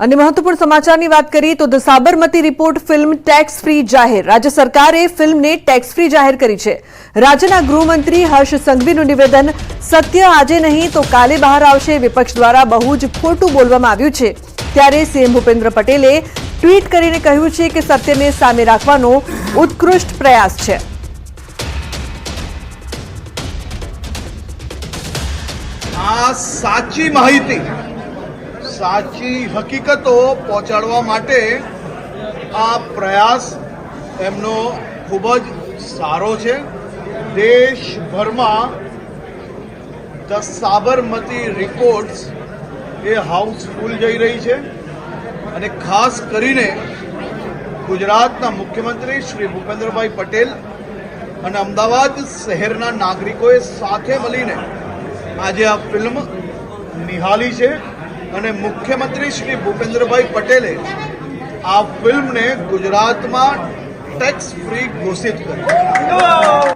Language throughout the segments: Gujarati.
અને મહત્વપૂર્ણ સમાચારની વાત કરીએ તો the Sabarmati report film tax free જાહેર। રાજ્ય સરકારે ફિલ્મને ટેક્સ ફ્રી જાહેર કરી છે। રાજ્યના ગૃહમંત્રી હર્ષ સંઘવીનું નિવેદન, સત્ય આજે નહીં તો કાલે બહાર આવશે। વિપક્ષ દ્વારા બહુ જ ખોટું બોલવામાં આવ્યું છે, ત્યારે સીએમ ભૂપેન્દ્ર પટેલે ટ્વીટ કરીને કહ્યું છે કે સત્યને સામે રાખવાનો ઉત્કૃષ્ટ પ્રયાસ છે। આ સાચી માહિતી, સાચી હકીકતો પહોંચાડવા માટે આ પ્રયાસ એમનો ખૂબ જ સારો છે। દેશભરમાં the Sabarmati reports A Housefull જઈ રહી છે અને ખાસ કરીને ગુજરાતના મુખ્યમંત્રી શ્રી ભૂપેન્દ્રભાઈ પટેલ અને અમદાવાદ શહેરના નાગરિકોએ સાથે મળીને આજે આ ફિલ્મ નિહાળી છે અને મુખ્યમંત્રી શ્રી ભૂપેન્દ્રભાઈ પટેલે આ ફિલ્મને ગુજરાતમાં ટેક્સ ફ્રી ઘોષિત કરી।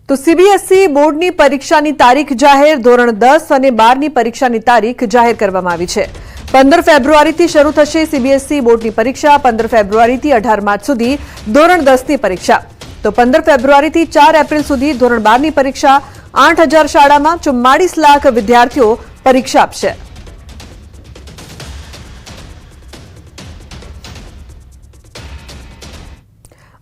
તો સીબીએસઈ બોર્ડની પરીક્ષાની તારીખ જાહેર। ધોરણ 10 અને 12ની પરીક્ષાની તારીખ જાહેર કરવામાં આવી છે। 15 ફેબ્રુઆરીથી શરૂ થશે સીબીએસઈ બોર્ડની પરીક્ષા। 15 ફેબ્રુઆરીથી 18 માર્ચ સુધી ધોરણ 10ની પરીક્ષા। તો 15 ફેબ્રુઆરીથી 4 એપ્રિલ સુધી ધોરણ 12ની પરીક્ષા। 8000 શાળામાં 44 લાખ વિદ્યાર્થીઓ પરીક્ષા આપશે।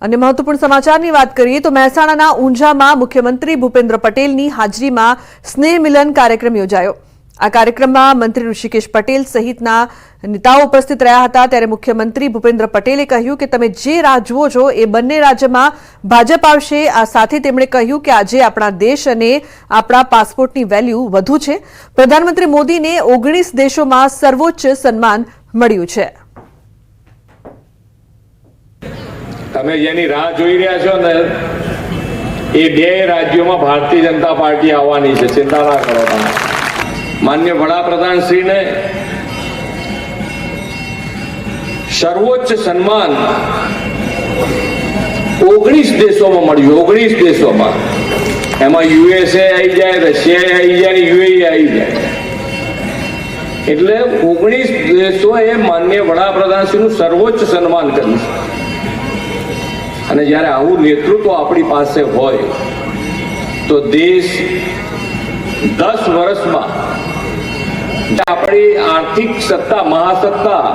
અને મહત્વપૂર્ણ સમાચારની વાત કરીએ તો મહેસાણાના ઊંઝામાં મુખ્યમંત્રી ભૂપેન્દ્ર પટેલની હાજરીમાં સ્નેહ મિલન કાર્યક્રમ યોજાયો। આ કાર્યક્રમમાં મંત્રી ઋષિકેશ પટેલ સહિતના નેતાઓ ઉપસ્થિત રહ્યા હતા। ત્યારે મુખ્યમંત્રી ભૂપેન્દ્ર પટેલે કહ્યું કે તમે જે રાહ જુઓ છો એ બંને રાજ્યમાં ભાજપ આવશે। આ સાથે તેમણે કહ્યું કે આજે આપણા દેશ અને આપણા પાસપોર્ટની વેલ્યુ વધુ છે। પ્રધાનમંત્રી મોદીને 19 દેશોમાં સર્વોચ્ચ સન્માન મળ્યું છે। તમે જેની રાહ જોઈ રહ્યા છો ને એ બે રાજ્યોમાં ભારતીય જનતા પાર્ટી આવવાની છે, ચિંતા ના કરો તમે। માન્ય વડાપ્રધાન શ્રીને સર્વોચ્ચ સન્માન 19 દેશોમાં મળ્યું। 19 દેશોમાં, એમાં યુએસએ આવી જાય, રશિયા આવી જાય, યુએઈ આવી જાય, એટલે 19 દેશોએ માન્ય વડાપ્રધાન શ્રીનું સર્વોચ્ચ સન્માન કર્યું છે। અને જ્યારે આવું નેતૃત્વ આપણી પાસે હોય તો દેશ 10 વર્ષમાં આપણી આર્થિક સત્તા, મહાસત્તા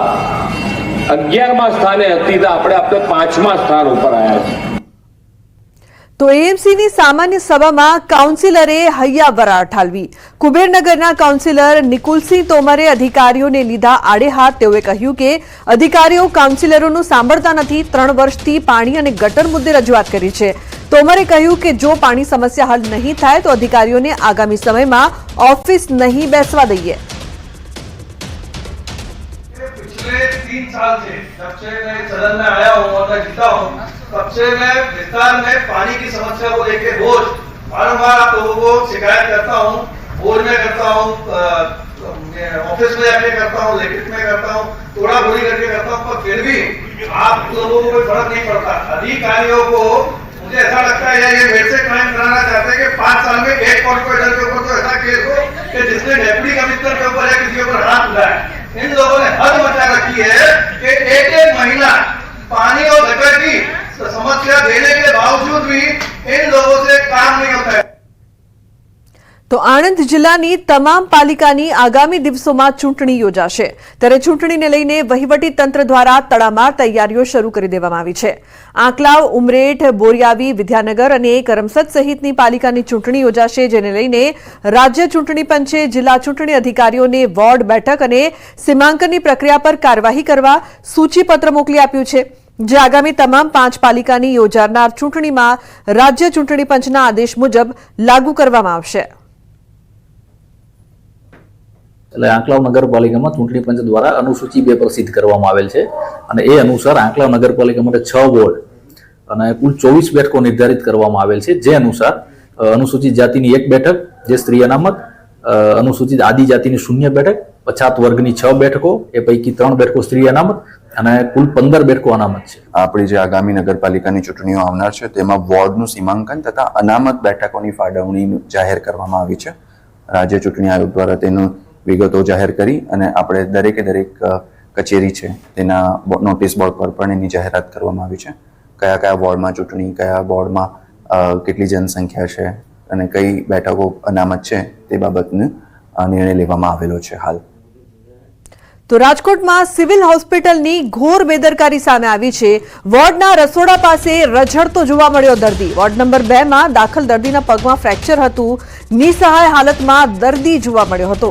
11મા સ્થાને હતી તો આપણે 5મા સ્થાન ઉપર આવ્યા છે। તો એએમસીની સામાન્ય સભામાં કાઉન્સિલરે હૈયાવરા ઠાલવી। કુબેરનગરના કાઉન્સિલર નિકુલસિંહ તોમરે અધિકારીઓને લીધા આડે હાથ। તેઓએ કહ્યું કે અધિકારીઓ કાઉન્સિલરોનું સાંભળતા નથી। 3 વર્ષથી પાણી અને ગટર મુદ્દે રજૂઆત કરી છે। તોમરે કહ્યું કે જો પાણી સમસ્યા હલ નહીં થાય તો અધિકારીઓને આગામી સમયમાં ઓફિસ નહીં બેસવા દઈએ। पिछले 3 साल से जब से मैं सदन में आया हूँ और मैं जीता हूँ, तब से मैं विस्तार में पानी की समस्या को लेकर रोज बारंबार आप लोगों को शिकायत करता हूँ। बोर्ड में करता हूँ, ऑफिस में जाके करता हूँ, लिखित में करता हूँ, थोड़ा बोली करके करता हूँ, पर फिर भी आप लोगों को कोई फर्क नहीं पड़ता। अधिकारियों को मुझे ऐसा लगता है ये मेरे से क्राइम कराना चाहते हैं कि 5 साल में एक कॉर्पोरेटर के ऊपर तो ऐसा केस हो कि जिसने डेप्यूटी कमिश्नर के ऊपर या किसी के ऊपर हाथ उठाया। इन लोगों ने हद मचा रखी है कि एक महीना पानी और गटर की समस्या देने के बावजूद भी इन लोगों से काम नहीं होता है। તો આણંદ જિલ્લાની તમામ પાલિકાની આગામી દિવસોમાં ચૂંટણી યોજાશે। ત્યારે ચૂંટણીને લઈને વહીવટી તંત્ર દ્વારા તડામાર તૈયારીઓ શરૂ કરી દેવામાં આવી છે। આંકલાવ, ઉમરેઠ, બોરિયાવી, વિદ્યાનગર અને કરમસદ સહિતની પાલિકાની ચૂંટણી યોજાશે, જેને લઈને રાજ્ય ચૂંટણી પંચે જિલ્લા ચૂંટણી અધિકારીઓને વોર્ડ બેઠક અને સીમાંકનની પ્રક્રિયા પર કાર્યવાહી કરવા સૂચિપત્ર મોકલી આપ્યું છે, જે આગામી તમામ 5 પાલિકાની યોજાનાર ચૂંટણીમાં રાજ્ય ચૂંટણી પંચના આદેશ મુજબ લાગુ કરવામાં આવશે। એટલે આંકલાવ નગરપાલિકામાં ચૂંટણી પંચ દ્વારા અનુસૂચિ 2 પ્રસિદ્ધ કરવામાં આવેલ છે અને એ અનુસાર આંકલાવ નગરપાલિકા માટે 6 વોર્ડ અને કુલ 24 બેઠકો નિર્ધારિત કરવામાં આવેલ છે। જે અનુસાર અનુસૂચિત જાતિની 1 બેઠક જે સ્ત્રી અનામત, અનુસૂચિત આદિજાતિની 0 બેઠક, પછાત વર્ગની 6 બેઠકો, એ પૈકી 3 બેઠકો સ્ત્રી અનામત અને કુલ 15 બેઠકો અનામત છે। આપણી જે આગામી નગરપાલિકાની ચૂંટણીઓ આવનાર છે તેમાં વોર્ડનું સીમાંકન તથા અનામત બેઠકોની ફાળવણી જાહેર કરવામાં આવી છે। રાજ્ય ચૂંટણી આયોગ દ્વારા તેનું વિગતો જાહેર કરી અને આપણે દરેકે દરેક કચેરી છે તેના નોટિસ બોર્ડ પર પણ એની જાહેરાત કરવામાં આવી છે. કયા કયા વોર્ડમાં ચૂંટણી, કયા વોર્ડમાં કેટલી જનસંખ્યા છે અને કઈ બેઠકો અનામત છે તે બાબતનો નિર્ણય લેવામાં આવેલો છે હાલ. તો રાજકોટમાં સિવિલ હોસ્પિટલની ઘોર બેદરકારી સામે આવી છે. વોર્ડના રસોડા પાસે રઝળતો જોવા મળ્યો દર્દી. વોર્ડ નંબર 2 માં દાખલ દર્દીના પગમાં ફ્રેક્ચર હતું. નિસહાય હાલતમાં દર્દી જોવા મળ્યો હતો.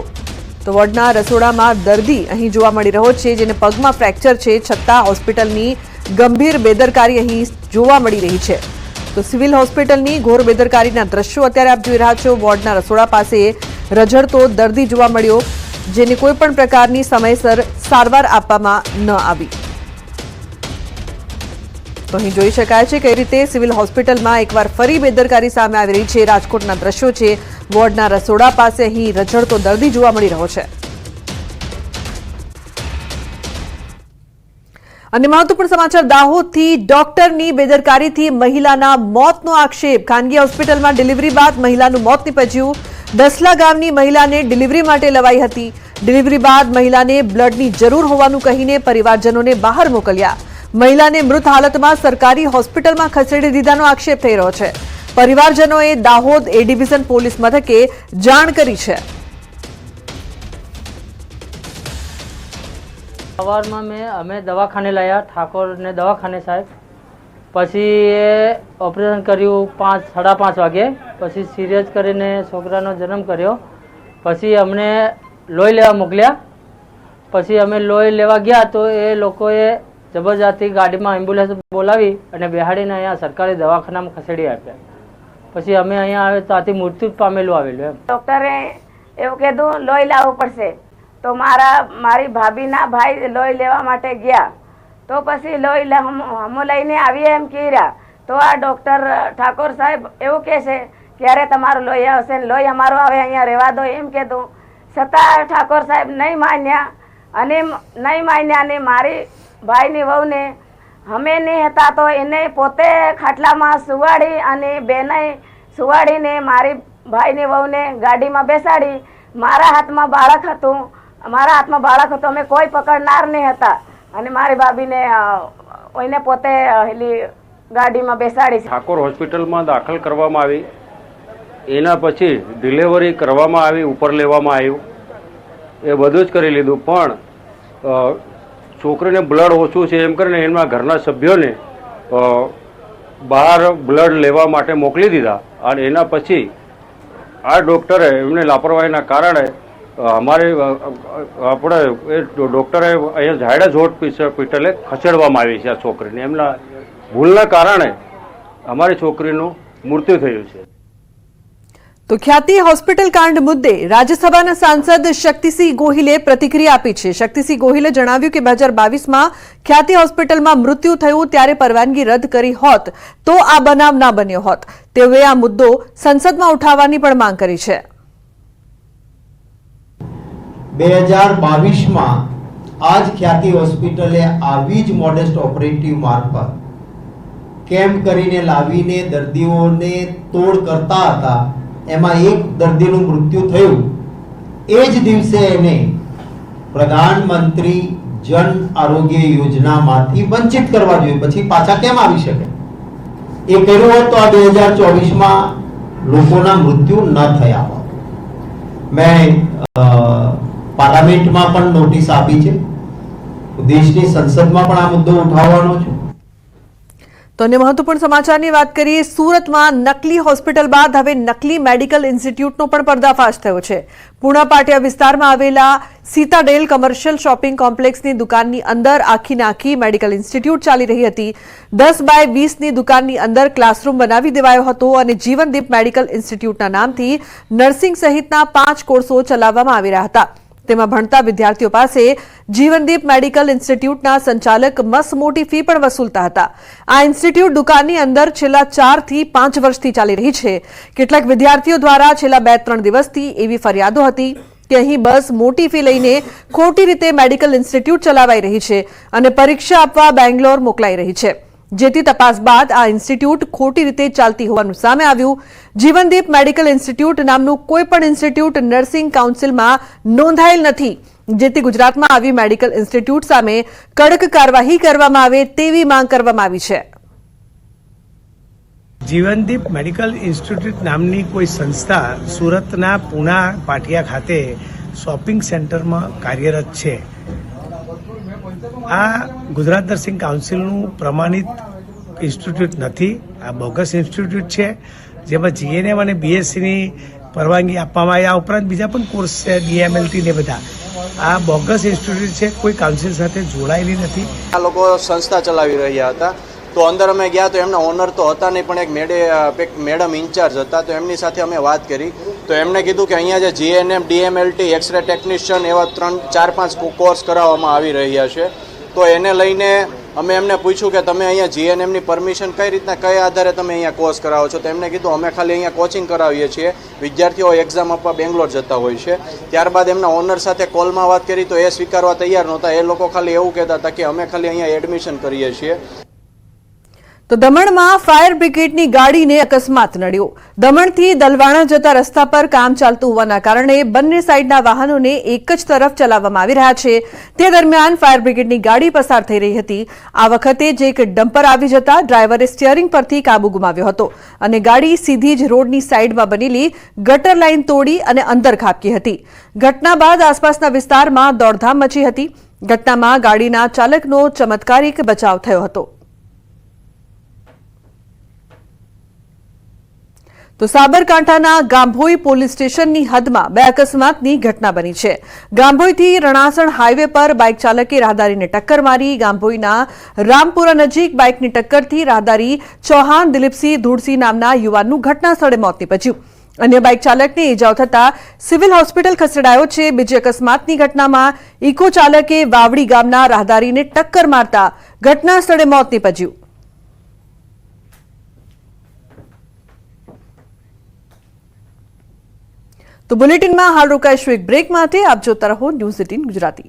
તો વોર્ડના રસોડામાં દર્દી અહીં જોવા મળી રહ્યો છે, જેને પગમાં ફ્રેક્ચર છે, છતાં હોસ્પિટલની ગંભીર બેદરકારી અહીં જોવા મળી રહી છે. તો સિવિલ હોસ્પિટલની ઘોર બેદરકારીના દ્રશ્યો અત્યારે આપ જોઈ રહ્યા છો. વોર્ડના રસોડા પાસે રઝળતો દર્દી જોવા મળ્યો, જેને કોઈ પણ પ્રકારની સમયસર સારવાર આપવામાં ન આવી. તો અહીં જોઈ શકાય છે કઈ રીતે સિવિલ હોસ્પિટલમાં એકવાર ફરી બેદરકારી સામે આવી રહી છે. રાજકોટના દ્રશ્યો છે. વોર્ડના રસોડા પાસે અહીં રઝળતો દર્દી જોવા મળી રહ્યો છે. અને મહત્વપૂર્ણ સમાચાર દાહોદથી ડોક્ટરની બેદરકારીથી મહિલાના મોતનો આક્ષેપ. ખાનગી હોસ્પિટલમાં ડિલિવરી બાદ મહિલાનું મોત નીપજ્યું. દસલા ગામની મહિલાને ડિલિવરી માટે લવાઈ હતી. ડિલિવરી બાદ મહિલાને બ્લડની જરૂર હોવાનું કહીને પરિવારજનોને બહાર મોકલ્યા. મહિલાને મૃત હાલતમાં સરકારી હોસ્પિટલમાં ખસેડી દીધાનો આક્ષેપ થઈ રહ્યો છે. પરિવારજનોએ દાહોદ એ ડિવિઝન પોલીસ મથકે જાણ કરી છે. સવારમાં અમે દવાખાને લાવ્યા, ઠાકોરને દવાખાને સાહેબ. પછી એ ઓપરેશન કર્યું 5:30 વાગે. પછી સિરિયસ કરીને છોકરાનો જન્મ કર્યો. પછી અમને લોહી લેવા મોકલ્યા. પછી અમે લોહી લેવા ગયા તો એ લોકોએ જબરજસ્તી ગાડીમાં એમ્બ્યુલન્સ બોલાવી અને બેહાડીને અહીંયા સરકારી દવાખાનામાં ખસેડી આપ્યા. પછી અમે અહીંયા આવે તો આથી મૃત્યુ પામેલું આવેલું. એમ ડૉક્ટરે એવું કીધું લોહી લાવવું પડશે. તો મારી ભાભીના ભાઈ લોહી લેવા માટે ગયા. તો પછી લોહી હું લઈને આવીએ એમ કીધા. તો આ ડૉક્ટર ઠાકોર સાહેબ એવું કહે છે ક્યારે તમારું લોહી આવશે ને લોહી અમારું આવે અહીંયા રહેવા દો એમ કીધું. છતાં ઠાકોર સાહેબ નહીં માન્યા અને મારી ભાઈની વહુને અમે નહીં હતા તો એને પોતે ખાટલામાં સુવાડી અને બેને સુવાડીને મારી ભાઈની વહુને ગાડીમાં બેસાડી. મારા હાથમાં બાળક હતું. અમે કોઈ પકડનાર નહીં હતા અને મારી ભાભીને એને પોતે ગાડીમાં બેસાડી. ઠાકોર હોસ્પિટલમાં દાખલ કરવામાં આવી. એના પછી ડિલિવરી કરવામાં આવી, ઉપર લેવામાં આવ્યું, એ બધું જ કરી લીધું. પણ છોકરીને બ્લડ ઓછું છે એમ કરીને એમના ઘરના સભ્યોને બહાર બ્લડ લેવા માટે મોકલી દીધા. અને એના પછી આ ડૉક્ટરે એમને લાપરવાહીના કારણે આપણે એ ડૉક્ટરે અહીંયા ઝાયડસ હોસ્પિટલે ખસેડવામાં આવી છે આ છોકરીને. એમના ભૂલના કારણે અમારી છોકરીનું મૃત્યુ થયું છે. તો ખ્યાતિ હોસ્પિટલ કાંડ મુદ્દે રાજ્યસભાના સાંસદ શક્તિસિંહ ગોહિલે પ્રતિક્રિયા આપી છે. શક્તિસિંહ ગોહિલે જણાવ્યું કે 2022માં ખ્યાતિ હોસ્પિટલમાં મૃત્યુ થયું ત્યારે પરવાનગી રદ કરી હોત તો આ બનાવ ના બન્યો હોત. તેઓએ આ મુદ્દો સંસદમાં ઉઠાવવાની પણ માંગ કરી છે. 2022માં આજ ખ્યાતિ હોસ્પિટલે આવી જ મોડેસ્ટ ઓપરેટિવ મારફત કેમ્પ કરીને લાવીને દર્દીઓને તોડ કરતા હતા. એમાં એક દર્દીનું મૃત્યુ થયું. એ જ દિવસે એને પ્રધાનમંત્રી જન આરોગ્ય યોજનામાંથી વંચિત કરવા જોઈએ. પછી પાછા કેમ આવી શકે? એ કર્યું હોત તો આ 2024માં લોકોના મૃત્યુ ન થયા હોત. મેં પાર્લામેન્ટમાં પણ નોટિસ આપી છે. દેશની સંસદમાં પણ આ મુદ્દો ઉઠાવવાનો છે. તો અન્ય મહત્વપૂર્ણ સમાચારની વાત કરીએ. સુરતમાં નકલી હોસ્પિટલ બાદ હવે નકલી મેડિકલ ઇન્સ્ટિટ્યૂટનો પણ પર્દાફાશ થયો છે. પૂણા પાટિયા વિસ્તારમાં આવેલા સીતાડેલ કમર્શિયલ શોપિંગ કોમ્પ્લેક્સની દુકાનની અંદર આખી મેડિકલ ઇન્સ્ટિટ્યૂટ ચાલી રહી હતી. 10x20ની દુકાનની અંદર ક્લાસરૂમ બનાવી દેવાયો હતો અને જીવનદીપ મેડિકલ ઇન્સ્ટિટ્યૂટના નામથી નર્સિંગ સહિતના 5 કોર્સો ચલાવવામાં આવી રહ્યા હતા. તેમાં ભણતા વિદ્યાર્થીઓ પાસે જીવનદીપ મેડિકલ ઇન્સ્ટિટ્યૂટના સંચાલક મસ્ત મોટી ફી પણ વસૂલતા હતા. આ ઇન્સ્ટિટ્યૂટ દુકાનની અંદર છેલ્લા 4 થી 5 વર્ષથી ચાલી રહી છે. કેટલાક વિદ્યાર્થીઓ દ્વારા છેલ્લા 2-3 દિવસથી એવી ફરિયાદો હતી કે અહીં બસ મોટી ફી લઈને ખોટી રીતે મેડિકલ ઇન્સ્ટિટ્યૂટ ચલાવાઈ રહી છે અને પરીક્ષા આપવા બેંગ્લોર મોકલાઈ રહી છે. જેથી તપાસ બાદ આ ઇન્સ્ટિટ્યૂટ ખોટી રીતે ચાલતી હોવાનું સામે આવ્યું. જીવનદીપ મેડિકલ ઇન્સ્ટિટ્યૂટ નામનું કોઈ પણ ઇન્સ્ટિટ્યૂટ નર્સિંગ કાઉન્સિલમાં નોંધાયેલ નથી, જેથી ગુજરાતમાં આવી મેડિકલ ઇન્સ્ટિટ્યૂટ સામે કડક કાર્યવાહી કરવામાં આવે તેવી માંગ કરવામાં આવી છે. જીવનદીપ મેડિકલ ઇન્સ્ટિટ્યૂટ નામની કોઈ સંસ્થા સુરતના પૂના પાટિયા ખાતે શોપિંગ સેન્ટરમાં કાર્યરત છે. આ ગુજરાત નર્સિંગ કાઉન્સિલનું પ્રમાણિત ઇન્સ્ટિટ્યૂટ નથી, આ બોગસ ઇન્સ્ટિટ્યૂટ છે, જેમાં જીએનએમ અને બીએસસીની પરવાનગી આપવામાં આવી. આ ઉપરાંત બીજા પણ કોર્સ છે, ડીએમએલટી ને બધા. આ બોગસ ઇન્સ્ટિટ્યૂટ છે, કોઈ કાઉન્સિલ સાથે જોડાયેલી નથી. આ લોકો સંસ્થા ચલાવી રહ્યા હતા, તો અંદર અમે ગયા તો એમના ઓનર તો હતા નહીં, પણ એક મેડમ ઇન્ચાર્જ હતા. તો એમની સાથે અમે વાત કરી તો એમણે કીધું કે અહીંયા જે જીએનએમ, ડીએમએલટી, એક્સરે ટેકનિશિયન એવા 3-4-5 કોર્સ કરાવવામાં આવી રહ્યા છે. તો એને લઈને અમે એમને પૂછ્યું કે તમે અહીંયા જીએનએમની પરમિશન કઈ રીતના, કયા આધારે તમે અહીંયા કોર્સ કરાવો છો? તો એમને કીધું અમે ખાલી અહીંયા કોચિંગ કરાવીએ છીએ, વિદ્યાર્થીઓ એક્ઝામ આપવા બેંગ્લોર જતા હોય છે. ત્યારબાદ એમના ઓનર સાથે કોલમાં વાત કરી તો એ સ્વીકારવા તૈયાર નહોતા. એ લોકો ખાલી એવું કહેતા હતા કે અમે ખાલી અહીંયા એડમિશન કરીએ છીએ. તો દમણમાં ફાયર બ્રિગેડની ગાડીને અકસ્માત નડ્યો. દમણથી દલવાણા જતા રસ્તા પર કામ ચાલતું હોવાના કારણે બંને સાઈડના વાહનોને એક જ તરફ ચલાવવામાં આવી રહ્યા છે. તે દરમિયાન ફાયર બ્રિગેડની ગાડી પસાર થઈ રહી હતી. આ વખતે જ એક ડમ્પર આવી જતા ડ્રાઈવરે સ્ટીયરિંગ પરથી કાબુ ગુમાવ્યો હતો અને ગાડી સીધી જ રોડની સાઈડમાં બનેલી ગટર લાઈન તોડી અને અંદર ખાબકી હતી. ઘટના બાદ આસપાસના વિસ્તારમાં દોડધામ મચી હતી. ઘટનામાં ગાડીના ચાલકનો ચમત્કારિક બચાવ થયો હતો. તો સાબરકાંઠાના ગાંભોઈ પોલીસ સ્ટેશનની હદમાં 2 અકસ્માતની ઘટના બની છે. ગાંભોઈથી રણાસણ હાઈવે પર બાઇક ચાલકે રાહદારીને ટક્કર મારી. ગાંભોઈના રામપુરા નજીક બાઇકની ટક્કરથી રાહદારી ચૌહાણ દિલીપસિંહ ધૂળસિંહ નામના યુવાનનું ઘટના સ્થળે મોત નીપજ્યું. અન્ય બાઇક ચાલકને ઇજાઓ થતા સિવિલ હોસ્પિટલ ખસેડાયો છે. બીજી અકસ્માતની ઘટનામાં ઇકો ચાલકે વાવડી ગામના રાહદારીને ટક્કર મારતા ઘટના સ્થળે મોત નીપજ્યું. તો બુલેટિનમાં હાલ રોકાઈશું એક બ્રેક માટે. આપ જોતા રહો ન્યૂઝ 18 ગુજરાતી.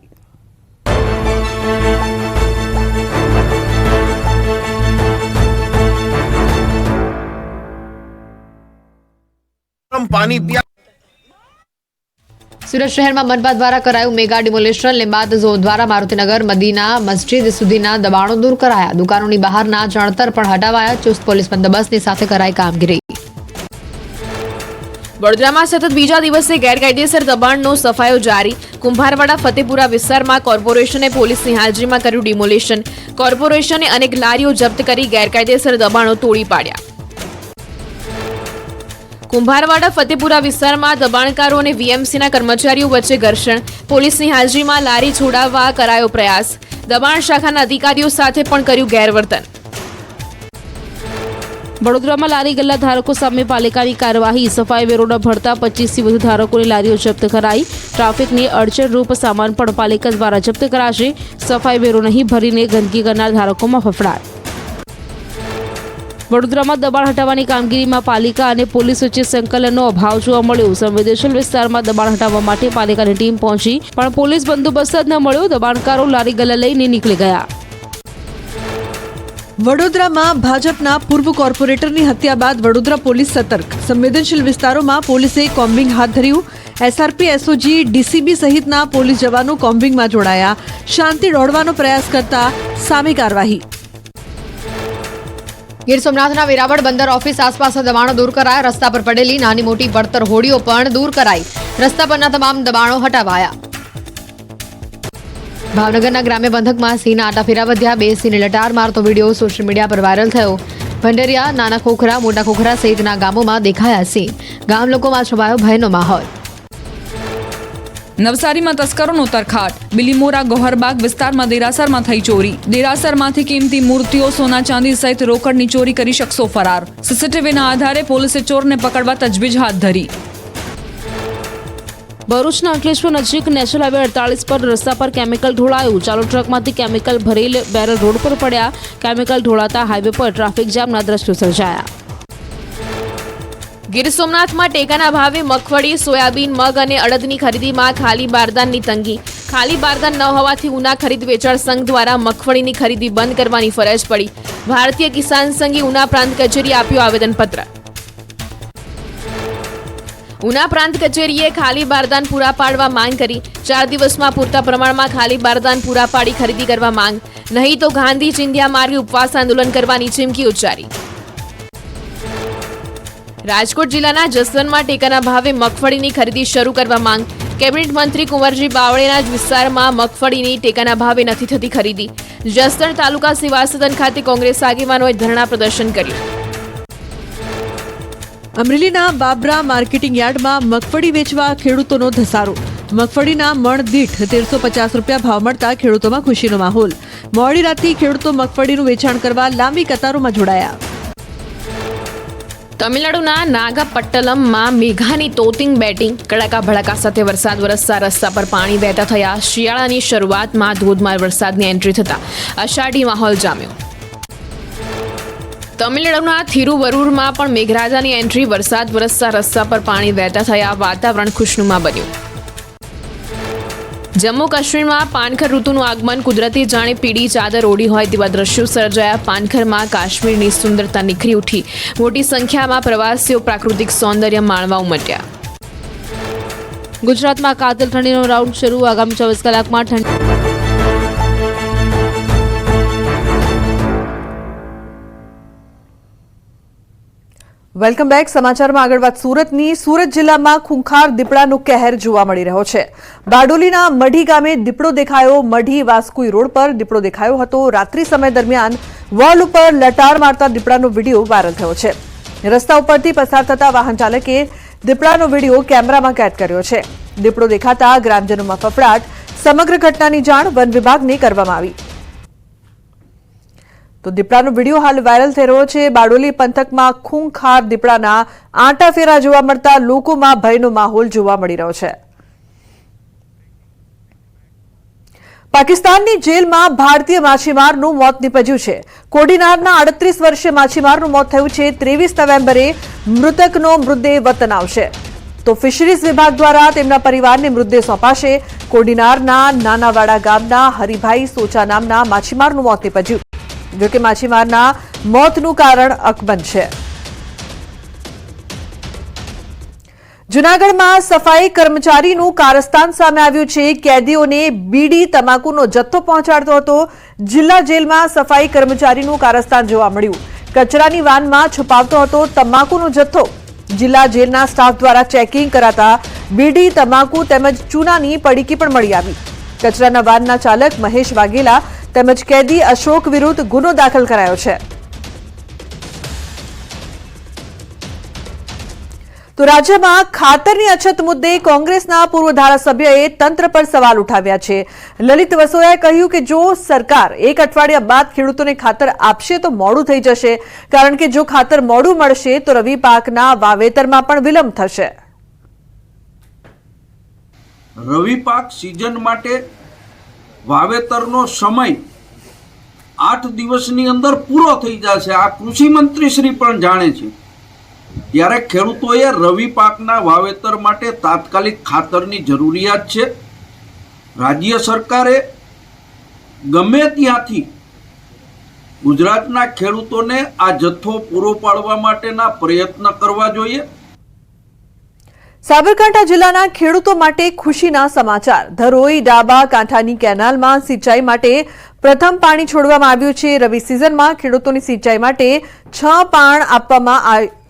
સુરત શહેરમાં મનપા દ્વારા કરાયું મેગા ડિમોલેશન. લીંબાદ ઝોન દ્વારા મારુતિનગર મદીના મસ્જિદ સુધીના દબાણો દૂર કરાયા. દુકાનોની બહારના ચણતર પણ હટાવાયા. ચુસ્ત પોલીસ બંદોબસ્તની સાથે કરાઈ કામગીરી. વડોદરામાં સતત બીજા દિવસે ગેરકાયદેસર દબાણનો સફાયો જારી. કુંભારવાડા ફતેપુરા વિસ્તારમાં કોર્પોરેશને પોલીસની હાજરીમાં કર્યું ડિમોલેશન. કોર્પોરેશને અનેક લારીઓ જપ્ત કરી ગેરકાયદેસર દબાણો તોડી પાડ્યા. કુંભારવાડા ફતેપુરા વિસ્તારમાં દબાણકારો અને વીએમસીના કર્મચારીઓ વચ્ચે ઘર્ષણ. પોલીસની હાજરીમાં લારી છોડાવવા કરાયો પ્રયાસ. દબાણ શાખાના અધિકારીઓ સાથે પણ કર્યું ગેરવર્તન. વડોદરામાં લારી ગલ્લા ધારકો સામે પાલિકાની કાર્યવાહી. સફાઈ વેરો ન ભરતા 25થી વધુ ધારકોની લારીઓ જપ્ત કરાઈ. ટ્રાફિકની અડચણરૂપ સામાન પણ પાલિકા દ્વારા જપ્ત કરાશે. સફાઈ વેરો નહીં ભરીને ગંદકી કરનાર ધારકોમાં ફફડાટ. વડોદરામાં દબાણ હટાવવાની કામગીરીમાં પાલિકા અને પોલીસ વચ્ચે સંકલનનો અભાવ જોવા મળ્યો. સંવેદનશીલ વિસ્તારમાં દબાણ હટાવવા માટે પાલિકાની ટીમ પહોંચી, પણ પોલીસ બંદોબસ્ત જ ન મળ્યો. દબાણકારો લારી ગલ્લા લઈને નીકળી ગયા. વડોદરામાં ભાજપના પૂર્વ કોર્પોરેટરની હત્યા બાદ વડોદરા પોલીસ સતર્ક. સંવેદનશીલ વિસ્તારોમાં પોલીસે કોમ્બિંગ હાથ ધર્યું. એસઆરપી, એસઓજી, ડીસીબી સહિતના પોલીસ જવાનો કોમ્બિંગમાં જોડાયા. શાંતિ દોડવાનો પ્રયાસ કરતા સામે કાર્યવાહી. ગીર સોમનાથના વેરાવળ બંદર ઓફિસ આસપાસના દબાણો દૂર કરાયા. રસ્તા પર પડેલી નાની મોટી પડતર હોડીઓ પણ દૂર કરાઈ. રસ્તા પરના તમામ દબાણો હટાવાયા. ભાવનગરના ગ્રામ્ય પંથકમાં સિંહના આટાફેરા વધ્યા. 2 સિંહને લટાર મારતો વિડીયો સોશિયલ મીડિયા પર વાયરલ થયો. ભંડેરિયા, નાના ખોખરા, મોટા ખોખરા સહિતના ગામોમાં દેખાયા સિંહ. ગામ લોકોમાં છવાયો ભયનો માહોલ. નવસારીમાં તસ્કરોનો તરખાટ. બિલીમોરા ગોહરબાગ વિસ્તારમાં દેરાસરમાં થઈ ચોરી. દેરાસરમાંથી કિંમતી મૂર્તિઓ, સોના ચાંદી સહિત રોકડની ચોરી કરી શખ્સો ફરાર. સીસીટીવીના આધારે પોલીસે ચોરને પકડવા તજવીજ હાથ ધરી. ભરૂચના અંકલેશ્વર નજીક નેશનલ હાઈવે 48 પર રસ્તા પર કેમિકલ ઢોળાયું. ચાલુ ટ્રકમાંથી કેમિકલ ભરેલ બેરલ રોડ પર પડ્યા. કેમિકલ ઢોળાતા હાઈવે પર ટ્રાફિક જામના દ્રશ્યો સર્જાયા. ગીર સોમનાથમાં ટેકાના ભાવે મગફળી, સોયાબીન, મગ અને અડદની ખરીદીમાં ખાલી બારદાનની તંગી. ખાલી બારદાન ન હોવાથી ઉના ખરીદ વેચાણ સંઘ દ્વારા મગફળીની ખરીદી બંધ કરવાની ફરજ પડી. ભારતીય કિસાન સંઘે ઉના પ્રાંત કચેરી આપ્યું આવેદનપત્ર. ઉના પ્રાંત કચેરીએ ખાલી બારદાન પૂરા પાડવા માંગ કરી. 4 દિવસમાં પૂરતા પ્રમાણમાં ખાલી બારદાન પૂરા પાડી ખરીદી કરવા માંગ, નહીં તો ગાંધી ચિંધ્યા માર્ગે ઉપવાસ આંદોલન કરવાની ચીમકી ઉચ્ચારી. રાજકોટ જિલ્લાના જસદણમાં ટેકાના ભાવે મગફળીની ખરીદી શરૂ કરવા માંગ. કેબિનેટ મંત્રી કુંવરજી બાવળેના જ વિસ્તારમાં મગફળીની ટેકાના ભાવે નથી થતી ખરીદી. જસદણ તાલુકા સેવા સદન ખાતે કોંગ્રેસ આગેવાનોએ ધરણા પ્રદર્શન કર્યું. અમરેલીના બાબરા માર્કેટિંગ યાર્ડમાં મગફળી વેચવા ખેડૂતોનો ધસારો. મગફળીના મણ દીઠ 1350 રૂપિયા ભાવ મળતા ખેડૂતોમાં ખુશીનો માહોલ. મોડી રાતથી ખેડૂતો મગફળીનું વેચાણ કરવા લાંબી કતારોમાં જોડાયા. તમિલનાડુના નાગપટ્ટનમમાં મેઘાની તોતિંગ બેટિંગ. કડાકા ભડાકા સાથે વરસાદ વરસતા રસ્તા પર પાણી વહેતા થયા. શિયાળાની શરૂઆતમાં ધોધમાર વરસાદની એન્ટ્રી થતા અષાઢી માહોલ જામ્યો. તમિલનાડુના થિરુવરુરમાં પણ મેઘરાજાની એન્ટ્રી. વરસાદ વરસતા રસ્તા પર પાણી વહેતા થયા. વાતાવરણ ખુશનુમા બન્યું. જમ્મુ કાશ્મીરમાં પાનખર ઋતુનું આગમન. કુદરતી જાણે પીળી ચાદર ઓઢી હોય તેવા દ્રશ્યો સર્જાયા. પાનખરમાં કાશ્મીરની સુંદરતા નિખરી ઉઠી. મોટી સંખ્યામાં પ્રવાસીઓ પ્રાકૃતિક સૌંદર્ય માણવા ઉમટ્યા. ગુજરાતમાં કાતિલ ઠંડીનો રાઉન્ડ શરૂ. આગામી 24 કલાકમાં ઠંડી. Welcome back. સમાચારમાં આગળ વાત સુરતની. સુરત જિલ્લામાં ખૂંખાર દીપડાનો કહેર જોવા મળી રહ્યો છે. બારડોલીના મઢી ગામે દીપડો દેખાયો. મઢી વાસ્કુઈ રોડ પર દીપડો દેખાયો હતો. રાત્રિ સમય દરમિયાન વોલ ઉપર લટાર મારતા દીપડાનો વિડીયો વાયરલ થયો છે. રસ્તા ઉપરથી પસાર થતા વાહન ચાલકે દીપડાનો વિડીયો કેમેરામાં કેદ કર્યો છે. દીપડો દેખાતા ગ્રામજનોમાં ફફડાટ. સમગ્ર ઘટનાની જાણ વન વિભાગને કરવામાં આવી. તો દીપડાનો વિડીયો હાલ વાયરલ થઈ રહ્યો છે. બારડોલી પંથકમાં ખૂંખાર દીપડાના આંટાફેરા જોવા મળતા લોકોમાં ભયનો માહોલ જોવા મળી રહ્યો છે. પાકિસ્તાનની જેલમાં ભારતીય માછીમારનું મોત નીપજ્યું છે. કોડીનારના 38 વર્ષીય માછીમારનું મોત થયું છે. 23 નવેમ્બરે મૃતકનો મૃતદેહ વતન આવશે. તો ફિશરીઝ વિભાગ દ્વારા તેમના પરિવારને મૃતદેહ સોંપાશે. કોડીનારના નાનાવાડા ગામના હરિભાઈ સોચા નામના માછીમારનું મોત નીપજ્યું. જોકે માછીમારના મોતનું કારણ અકબંધ છે. જૂનાગઢમાં સફાઈ કર્મચારીનું કારસ્તાન સામે આવ્યું છે. કેદીઓને બીડી તમાકુનો જથ્થો પહોંચાડતો હતો. જિલ્લા જેલમાં સફાઈ કર્મચારીનું કારસ્તાન જોવા મળ્યું. કચરાની વાનમાં છુપાવતો હતો તમાકુનો જથ્થો. જિલ્લા જેલના સ્ટાફ દ્વારા ચેકિંગ કરાતા બીડી, તમાકુ તેમજ ચૂનાની પડીકી પણ મળી આવી. કચરાના વાનના ચાલક મહેશ વાઘેલા તેમજ કેદી અશોક વિરુદ્ધ ગુનો દાખલ કરાયો છે. તો રાજ્યમાં ખાતરની અછત મુદ્દે કોંગ્રેસના પૂર્વ ધારાસભ્યએ તંત્ર પર સવાલ ઉઠાવ્યા છે. લલિત વસોયાએ કહ્યું કે જો સરકાર 1 અઠવાડિયા બાદ ખેડૂતોને ખાતર આપશે તો મોડું થઈ જશે, કારણ કે જો ખાતર મોડું મળશે તો રવિ પાકના વાવેતરમાં પણ વિલંબ થશે. રવિ પાક સિઝન માટે વાવેતરનો સમય 8 દિવસની અંદર પૂરો થઈ જશે. આ કૃષિ મંત્રી શ્રી પણ જાણે છે. ત્યારે ખેડૂતોએ રવિ પાકના વાવેતર માટે તાત્કાલિક ખાતરની જરૂરિયાત છે. રાજ્ય સરકારે ગમે ત્યાંથી ગુજરાતના ખેડૂતોને આ જથ્થો પૂરો પાડવા માટેના પ્રયત્ન કરવા જોઈએ. સાબરકાંઠા જિલ્લાના ખેડૂતો માટે ખુશીના સમાચાર. ધરોઈ ડાબા કાંઠાની કેનાલમાં સિંચાઈ માટે પ્રથમ પાણી છોડવામાં આવ્યું છે. રવિ સિઝનમાં ખેડૂતોની સિંચાઈ માટે 6 પાણ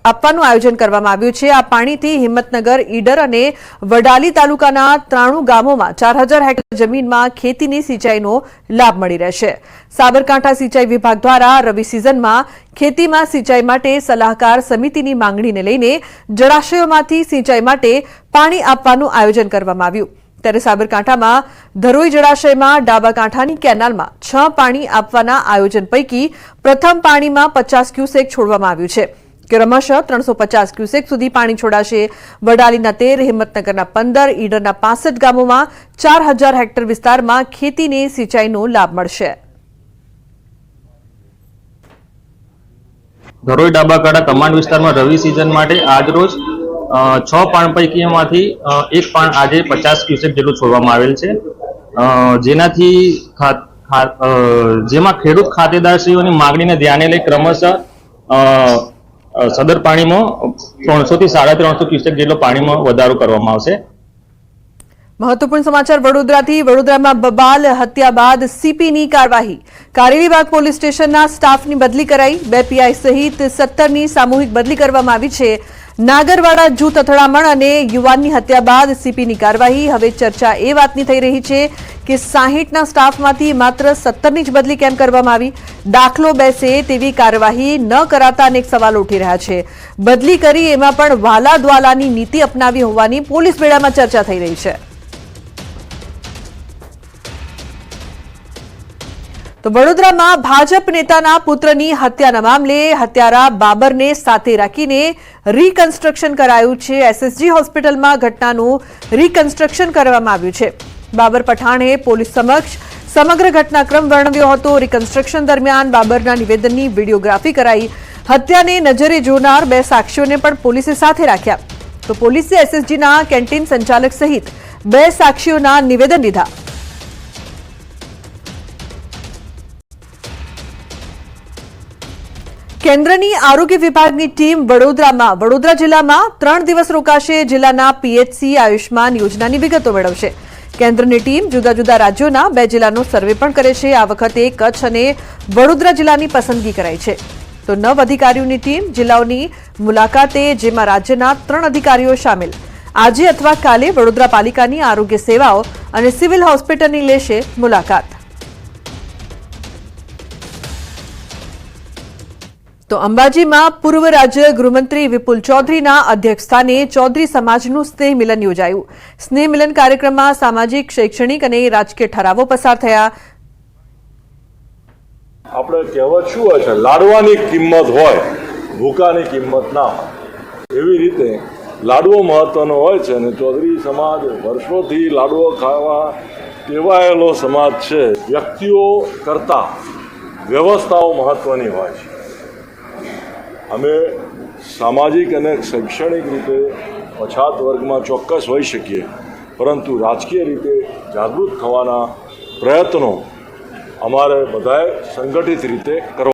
આપવાનું આયોજન કરવામાં આવ્યું છે. આ પાણીથી હિંમતનગર, ઈડર અને વડાલી તાલુકાના 93 ગામોમાં 4000 હેક્ટર જમીનમાં ખેતીની સિંચાઈનો લાભ મળી રહેશે. સાબરકાંઠા સિંચાઈ વિભાગ દ્વારા રવિ સિઝનમાં ખેતીમાં સિંચાઈ માટે સલાહકાર સમિતિની માંગણીને લઈને જળાશયોમાંથી સિંચાઈ માટે પાણી આપવાનું આયોજન કરવામાં આવ્યું. ત્યારે સાબરકાંઠામાં ધરોઈ જળાશયમાં ડાબા કાંઠાની કેનાલમાં 6 પાણી આપવાના આયોજન પૈકી પ્રથમ પાણીમાં 50 ક્યુસેક છોડવામાં આવ્યું છે. ક્રમશઃ 350 ક્યુસેક સુધી પાણી છોડાશે. વડાલીના 13, હિંમતનગરના 15, ઈડરના 65 ગામોમાં 4000 હેક્ટર વિસ્તારમાં ખેતીને સિંચાઈનો લાભ મળશે. ધરોઈ ડાબા કાંઠા કમાન્ડ વિસ્તારમાં રવિ સિઝન માટે આજરોજ 6 પાણ પૈકીમાંથી 1 પાણ આજે 50 ક્યુસેક જેટલું છોડવામાં આવેલ છે, જેનાથી જેમાં ખેડૂત ખાતેદારશ્રીઓની માગણીને ધ્યાને લઈ ક્રમશઃ સદર પાણીમાં 300 થી 350 ક્યુસેક જેટલો પાણીમાં વધારો કરવામાં આવશે. મહત્વપૂર્ણ સમાચાર વડોદરાથી. વડોદરામાં બબાલ હત્યા બાદ સીપીની કાર્યવાહી. કારેલીબાગ પોલીસ સ્ટેશનના સ્ટાફની બદલી કરાઈ. 2 પીઆઈ સહિત 17ની સામૂહિક બદલી કરવામાં આવી છે. નાગરવાડા જૂથ અથડામણ અને યુવાનની હત્યા બાદ સીપીની કાર્યવાહી. હવે ચર્ચા એ વાતની થઈ રહી છે કે 60ના સ્ટાફમાંથી માત્ર 17ની જ બદલી કેમ કરવામાં આવી? દાખલો બેસે તેવી કાર્યવાહી ન કરાતા અનેક સવાલો ઉઠી રહ્યા છે. બદલી કરી એમાં પણ વાલા દ્વાલાની નીતિ અપનાવી હોવાની પોલીસ બેડામાં ચર્ચા થઈ રહી છે. તો વડોદરામાં ભાજપ નેતાના પુત્રની હત્યાના મામલે હત્યારા બાબરને સાથે રાખીને રીકન્સ્ટ્રક્શન કરાયું છે. એસએસજી હોસ્પિટલમાં ઘટનાનું રીકન્સ્ટ્રક્શન કરવામાં આવ્યું છે. બાબર પઠાણે પોલીસ સમક્ષ સમગ્ર ઘટનાક્રમ વર્ણવ્યો હતો. રીકન્સ્ટ્રક્શન દરમિયાન બાબરના નિવેદનની વિડીયોગ્રાફી કરાઈ. હત્યાને નજરે જોનાર 2 સાક્ષીઓને પણ પોલીસે સાથે રાખ્યા. તો પોલીસે એસએસજીના કેન્ટીન સંચાલક સહિત 2 સાક્ષીઓના નિવેદન લીધા. કેન્દ્રની આરોગ્ય વિભાગની ટીમ વડોદરા જિલ્લામાં 3 દિવસ રોકાશે. જિલ્લાના પીએચસી આયુષ્માન યોજનાની વિગતો મેળવશે. કેન્દ્રની ટીમ જુદા જુદા રાજ્યોના 2 જિલ્લાનો સર્વે પણ કરે છે. આ વખતે કચ્છ અને વડોદરા જિલ્લાની પસંદગી કરાઈ છે. તો 9 અધિકારીઓની ટીમ જિલ્લાઓની મુલાકાતે, જેમાં રાજ્યના 3 અધિકારીઓ સામેલ. આજે અથવા કાલે વડોદરા પાલિકાની આરોગ્ય સેવાઓ અને સિવિલ હોસ્પિટલની લેશે મુલાકાત. તો અંબાજીમાં પૂર્વ રાજ્ય ગૃહમંત્રી વિપુલ ચૌધરીના અધ્યક્ષસ્થાને ચૌધરી સમાજનું સ્નેહ મિલન યોજાયું. સ્નેહ મિલન કાર્યક્રમમાં સામાજિક, શૈક્ષણિક અને રાજકીય ઠરાવો પસાર થયા. આપણે કહેવત શું હોય છે, લાડવાની કિંમત હોય, ભૂકાની કિંમત ના હોય. એવી રીતે લાડવો મહત્વનો હોય છે અને ચૌધરી સમાજ વર્ષોથી લાડવો ખાવા ટેવાયેલો સમાજ છે. વ્યક્તિઓ કરતાં વ્યવસ્થાઓ મહત્વની હોય છે. અમે સામાજિક અને શૈક્ષણિક રીતે પછાત વર્ગમાં ચોક્કસ હોઈ શકીએ, પરંતુ રાજકીય રીતે જાગૃત થવાના પ્રયત્નો અમારે બધાએ સંગઠિત રીતે કરવા.